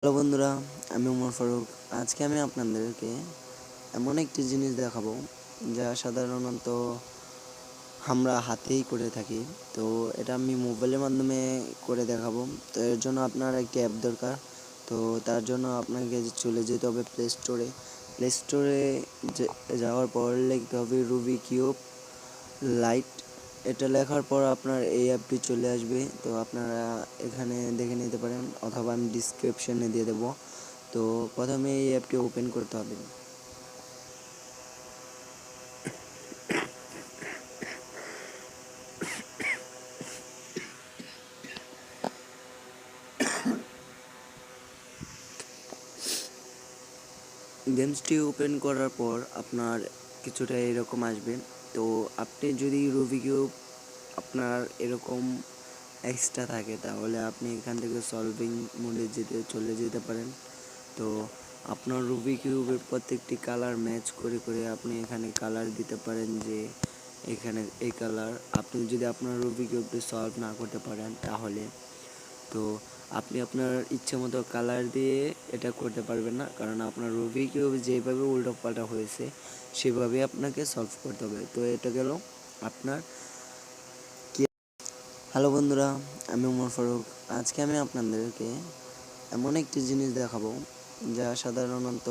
Hello বন্ধুরা, আমি উমর ফারুক। আজকে আমি আপনাদেরকে এমন একটি জিনিস দেখাবো যা সাধারণত আমরা হাতেই করে থাকি। তো এটা আমি মোবাইলের মাধ্যমে করে দেখাবো। তো এর জন্য আপনার একটি অ্যাপ দরকার। তো তার জন্য আপনাকে চলে যেতে হবে প্লে স্টোরে যাওয়ার পর লিখতে হবে রুবি কিউব লাইট। এটা লেখার পর আপনার এই অ্যাপটি চলে আসবে। তো আপনারা এখানে দেখে নিতে পারেন, অথবা আমি ডিসক্রিপশনে দিয়ে দেবো। তো প্রথমে এই অ্যাপটি ওপেন করতে হবে। গেমসটি ওপেন করার পর আপনার কিছুটা এরকম আসবে। তো আপনি যদি রুবি কিউব আপনার এরকম এক্সট্রা থাকে, তাহলে আপনি এখান থেকে সলভিং মোডে চলে যেতে পারেন। তো আপনার রুবি কিউবের প্রত্যেকটি কালার ম্যাচ করে করে আপনি এখানে কালার দিতে পারেন, যে এখানে এই কালার। আপনি যদি আপনার রুবি কিউবটি সলভ না করতে পারেন, তাহলে তো আপনি আপনার ইচ্ছে মতো কালার দিয়ে এটা করতে পারবেন না, কারণ আপনার রুবি কিউব যেভাবে উল্টো পাল্টা হয়েছে সেভাবে আপনাকে সলভ করতে হবে। তো এটা গেল আপনার। হ্যালো বন্ধুরা, আমি উমর ফারুক। আজকে আমি আপনাদেরকে এমন একটি জিনিস দেখাবো যা সাধারণত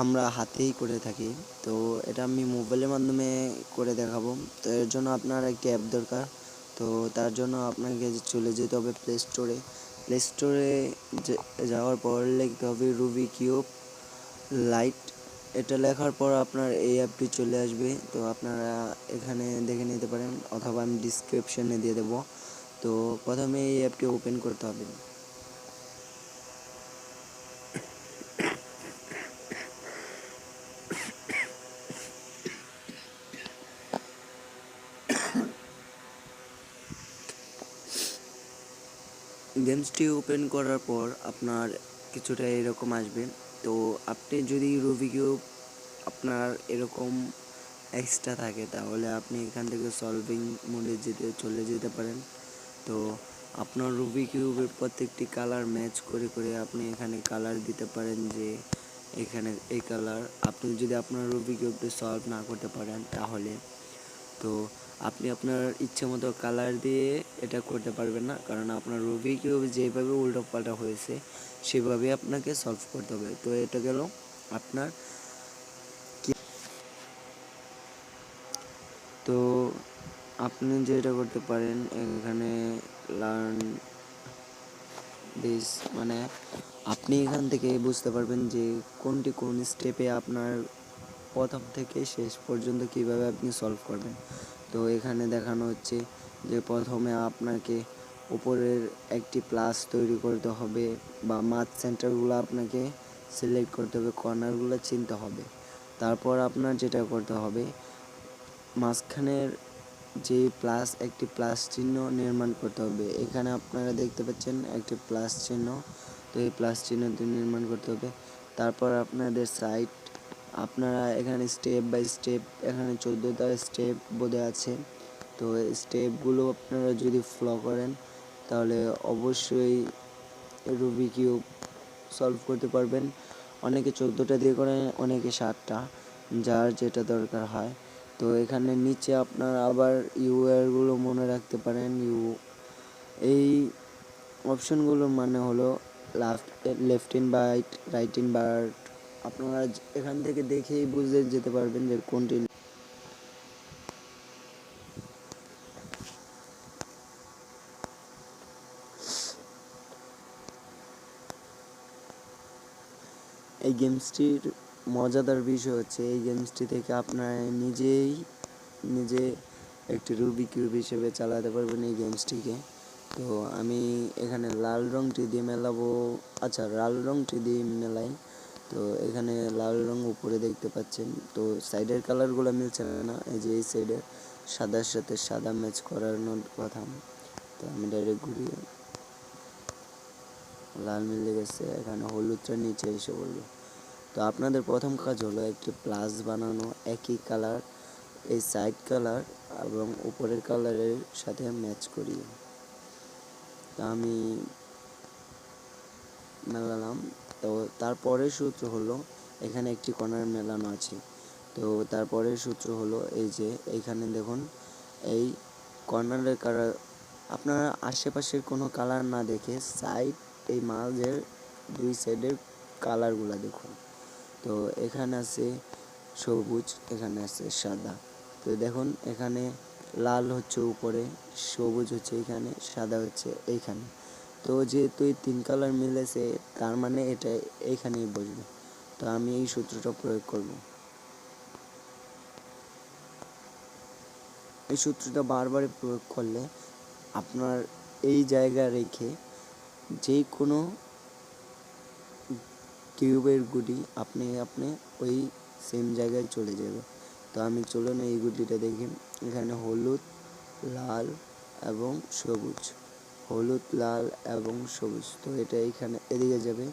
আমরা হাতেই করে থাকি। তো এটা আমি মোবাইলের মাধ্যমে করে দেখাবো। তো এর জন্য আপনার একটি অ্যাপ দরকার। তো তার জন্য আপনাকে চলে যেতে হবে প্লে স্টোরে যাওয়ার পর লিখতে হবে রুবি কিউব লাইট। এটা লেখার পর আপনার এই অ্যাপটি চলে আসবে। তো আপনারা এখানে দেখে নিতে পারেন, অথবা আমি ডিসক্রিপশনে দিয়ে দেবো। তো প্রথমে এই অ্যাপটি ওপেন করতে হবে। গেমসটি ওপেন করার পর আপনার কিছুটা এরকম আসবে। তো আপনি যদি রুবি কিউব আপনার এরকম এক্সট্রা থাকে, তাহলে আপনি এখান থেকে সলভিং মোডে চলে যেতে পারেন। তো আপনার রুবি কিউবের প্রত্যেকটি কালার ম্যাচ করে করে আপনি এখানে কালার দিতে পারেন, যে এখানে এই কালার। আপনি যদি আপনার রুবি কিউবটি সলভ না করতে পারেন, তাহলে তো আপনি আপনার ইচ্ছে মতো কালার দিয়ে এটা করতে পারবেন না, কারণ আপনার রুবি কিউব যেভাবে উল্টো পাল্টা হয়েছে সেভাবে আপনাকে সলভ করতে হবে। তো এটা গেল আপনার। তো আপনি যেটা করতে পারেন, এখানে লার্ন দিস, মানে আপনি এখান থেকে বুঝতে পারবেন যে কোনটি কোন স্টেপে আপনার প্রথম থেকে শেষ পর্যন্ত কিভাবে আপনি সলভ করবেন। তো এখানে দেখানো হচ্ছে যে প্রথমে আপনাকে উপরের একটি প্লাস তৈরি করতে হবে, বা মাঝ সেন্টারগুলো আপনাকে সিলেক্ট করতে হবে, কর্নারগুলো চিনতে হবে। তারপর আপনার যেটা করতে হবে, মাঝখানের যে একটি প্লাস চিহ্ন নির্মাণ করতে হবে। এখানে আপনারা দেখতে পাচ্ছেন একটি প্লাস চিহ্ন। তো এই প্লাস চিহ্নটি নির্মাণ করতে হবে। তারপর আপনাদের সাইড, আপনারা এখানে স্টেপ বাই স্টেপ, এখানে 14টা স্টেপ বোধহয় আছে। তো এই স্টেপগুলো আপনারা যদি ফলো করেন, তাহলে অবশ্যই রুবি কিউব সলভ করতে পারবেন। অনেকে 14টা দিয়ে করে, অনেকে 7টা, যার যেটা দরকার হয়। তো এখানে নিচে আপনারা আবার গুলো মনে রাখতে পারেন। এই অপশনগুলোর মানে হলো লেফট ইন বাইট, রাইট ইন বার্ট। আপনারা এখান থেকে দেখেই বুঝে যেতে পারবেন যে কোনটি। এই গেমসটির মজাদার বিষয় হচ্ছে, এই গেমসটি থেকে আপনারা নিজে একটি রুবি কিউব হিসেবে চালাতে পারবেন এই গেমসটিকে। তো আমি এখানে লাল রংটি দিয়ে মেলাবো। আচ্ছা, লাল রংটি দিয়ে মেলাই। তো এখানে লাল রং উপরে দেখতে পাচ্ছেন। তো সাইডের কালারগুলো মিলছে না, এই যে এই সাইডের সাদার সাথে সাদা ম্যাচ করানোর কথা। তো আমি ডাইরেক্ট ঘুরিয়ে, লাল মিলে গেছে, এখানে হলুদটা নিচে এসে বলবো। তো আপনাদের প্রথম কাজ হলো একটি প্লাস বানানো, একই কালার, এই সাইড কালার এবং উপরের কালারের সাথে ম্যাচ করিয়ে। তা আমি মেলালাম। তো তারপরের সূত্র হলো এখানে একটি কর্নার মেলানো আছে। তো তারপরের সূত্র হলো এই যে এইখানে দেখুন এই কর্নারের কালার, আপনারা আশেপাশের কোনো কালার না দেখে সাইড এই মাঝের দুই সাইডের কালারগুলো দেখুন। তো এখানে আছে সবুজ, এখানে আছে সাদা। তো দেখুন এখানে লাল হচ্ছে উপরে, সবুজ হচ্ছে এখানে, সাদা হচ্ছে এইখানে। তো যেহেতু এই 3 কালার মিলেছে তার মানে এটা এইখানেই বসবে। তো আমি এই সূত্রটা প্রয়োগ করব। এই সূত্রটা বারবার প্রয়োগ করলে আপনার এই জায়গা রেখে যে কোনো কিউবের গুটি আপনি ওই সেম জায়গায় চলে যাবে। তো আমি চলুন এই গুটিটা দেখি। এখানে হলুদ, লাল এবং সবুজ, হলুদ, লাল এবং সবুজ। তো এটা এইখানে এদিকে যাবে,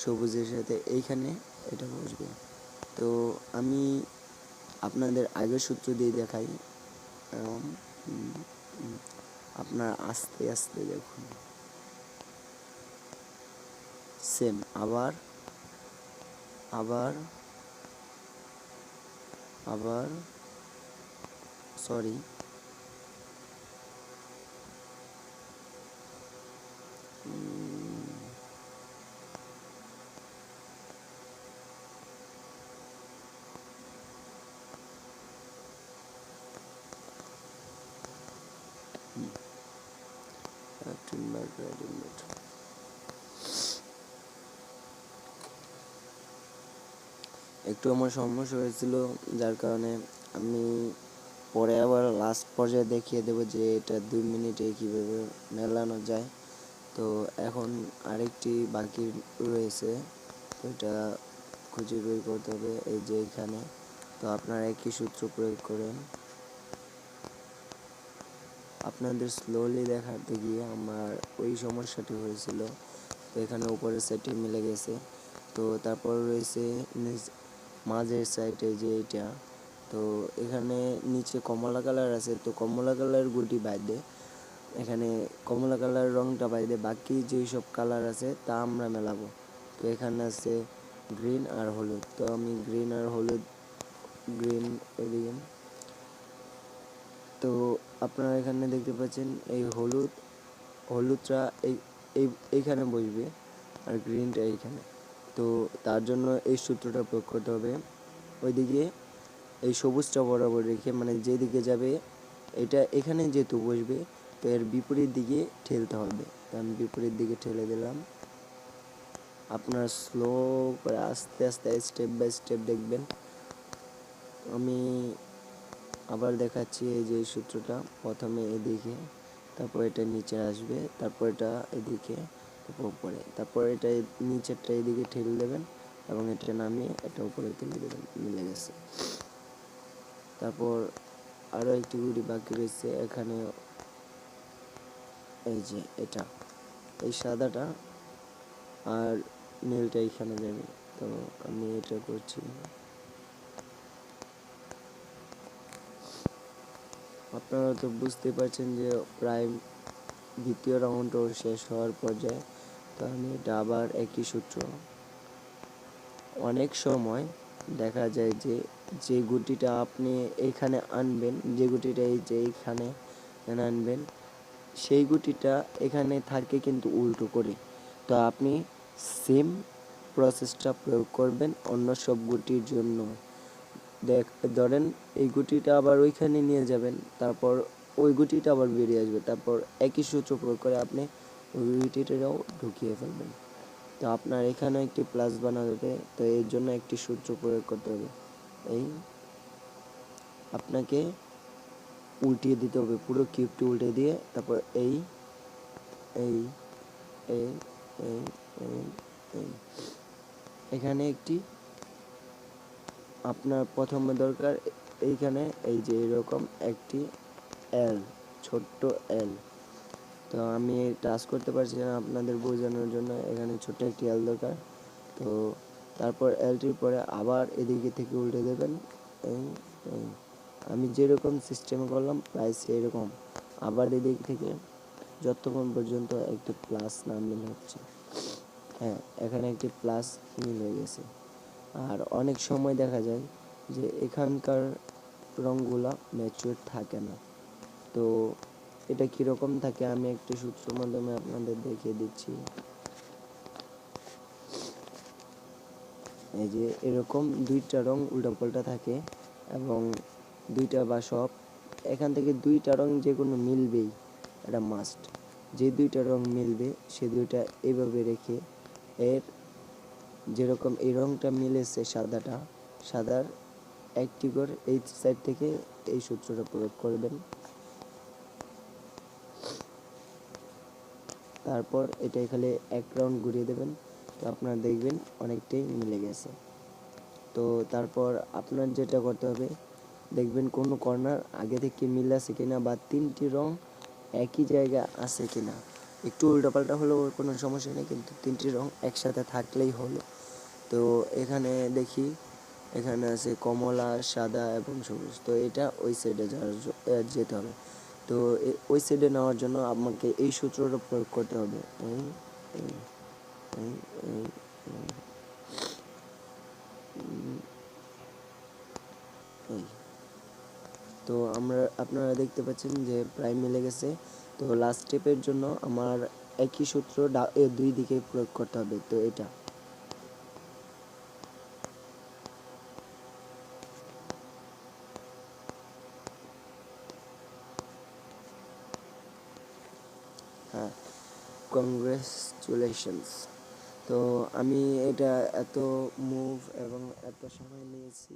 সবুজের সাথে এইখানে এটা বসবে। তো আমি আপনাদের আগের সূত্র দিয়ে দেখাই। আপনার আস্তে আস্তে দেখুন, সেম আবার আবার আবার সরি একটু আমার সমস্যা হয়েছিল, যার কারণে আমি পরে আবার লাস্ট পর্যায়ে দেখিয়ে দেবো যে এটা 2 মিনিটে কীভাবে মেলানো যায়। তো এখন আরেকটি বাকি রয়েছে, তো এটা খুঁজে বের করতে হবে এই যে এখানে। তো আপনারা একই সূত্র প্রয়োগ করেন। আপনাদের স্লোলি দেখাতে গিয়ে আমার ওই সমস্যাটি হয়েছিল। তো এখানে উপরের সাইডে মিলে গেছে। তো তারপর রয়েছে মাঝের সাইডে যে এটা, তো এখানে নিচে কমলা কালার আছে। তো কমলা কালার গুটি বাইদে, এখানে কমলা কালার রংটা বাইদে বাকি যেই সব কালার আছে তা আমরা মেলাবো। তো এখানে আছে গ্রিন আর হলুদ। তো আমি গ্রিন আর হলুদ, গ্রিন এদিকে। তো আপনারা এখানে দেখতে পাচ্ছেন এই হলুদটা এইখানে বসবে আর গ্রিনটা এইখানে। তো তার জন্য এই সূত্রটা প্রয়োগ করতে হবে। ওইদিকে এই সবুজটা বরাবর রেখে, মানে যেদিকে যাবে এটা এখানে যেহেতু বসবে তো এর বিপরীত দিকে ঠেলতে হবে। তো আমি বিপরীত দিকে ঠেলে দিলাম। আপনার স্লো করে আস্তে আস্তে স্টেপ বাই স্টেপ দেখবেন। আমি আবার দেখাচ্ছি এই যে সূত্রটা, প্রথমে এদিকে, তারপর এটা নিচে আসবে, তারপর এটা এদিকে, তারপর উপরে, তারপর এটা নিচেরটা এদিকে ঠেলে দেবেন এবং এটা নামিয়ে এটা উপরে তুলে দেবেন। মিলে গেছে। তারপর আরও একটি গুটি বাকি রয়েছে এখানে, এই যে এটা, এই সাদাটা আর নীলটা এখানে যাবে। তো আমি এটা করছি। আপনারা তো বুঝতে পারছেন যে প্রায় দ্বিতীয় রাউন্ডও শেষ হওয়ার পর্যায়ে। তো আমি এটা আবার একই সূত্র। অনেক সময় দেখা যায় যে যে গুটিটা আপনি এইখানে আনবেন, যে গুটিটা এই যে এইখানে আনবেন, সেই গুটিটা এখানে থাকে কিন্তু উল্টো করে। তো আপনি সেম প্রসেসটা প্রয়োগ করবেন অন্য সব গুটির জন্য। ধরেন এই গুটিটা আবার ওইখানে নিয়ে যাবেন, তারপর ওই গুটিটা আবার বেরিয়ে আসবে, তারপর একই সূত্র প্রয়োগ করে আপনি ওই গুটিটাও ঢুকিয়ে ফেলবেন। তো আপনার এখানেও একটি প্লাস বানাতে হবে। তো এর জন্য একটি সূত্র প্রয়োগ করতে হবে। এই আপনাকে উল্টিয়ে দিতে হবে, পুরো কিউবটি উল্টে দিয়ে তারপর এই এই এই এই এই এই এখানে একটি আপনার প্রথমে দরকার, এইখানে এই যে এরকম একটি এল, ছোট্ট এল। তো আমি টাচ করতে পারছি না আপনাদের বোঝানোর জন্য, এখানে ছোট্ট একটি এল দরকার। তো তারপর এলটির পরে আবার এদিকে থেকে উল্টে দেবেন। এই এই আমি যেরকম সিস্টেম করলাম প্রায় সেরকম আবার এদিক থেকে যতক্ষণ পর্যন্ত একটি প্লাস না মিল হচ্ছে। হ্যাঁ, এখানে একটি প্লাস মিল হয়ে গেছে। আর অনেক সময় দেখা যায় যে এখানকার রঙগুলা ম্যাচিওর থাকে না। তো এটা কীরকম থাকে আমি একটি সূত্রের মাধ্যমে আপনাদের দেখিয়ে দিচ্ছি। এই যে এরকম দুইটা রং উল্টাপাল্টা থাকে এবং দুইটা বা সব এখান থেকে দুইটা রং যে কোনো মিলবেই, এটা মাস্ট। যে দুইটা রং মিলবে সে দুইটা এইভাবে রেখে এর যেরকম এই রংটা মিলেছে সাদার একটি করে এই সাইড থেকে এই সূত্রটা প্রয়োগ করবেন। তারপর এটা এখানে এক রাউন্ড ঘুরিয়ে দেবেন, তো আপনারা দেখবেন অনেকটাই মিলে গেছে। তো তারপর আপনার যেটা করতে হবে, দেখবেন কোনো কর্নার আগে থেকে মিল আছে কিনা বা তিনটি রং একই জায়গায় আছে কিনা। একটু উল্টোপাল্টা হলেও কোনো সমস্যা নেই, কিন্তু তিনটি রং একসাথে থাকলেই হলো। তো এখানে দেখি এখানে আছে কমলা, সাদা এবং সবুজ। তো এটা ওই সাইডে যেতে হবে। তো ওই সাইডে নেওয়ার জন্য আমাকে এই সূত্রটা প্রয়োগ করতে হবে। এই এই এই এই এই তো আপনারা দেখতে পাচ্ছেন যে প্রায় মিলে গেছে। তো লাস্ট স্টেপের জন্য আমার একই সূত্র দুই দিকে প্রয়োগ করতে হবে। তো এটা হ্যাঁ, কংগ্রেচুলেশনস। তো আমি এটা এত মুভ এবং এত সময় নিয়েছি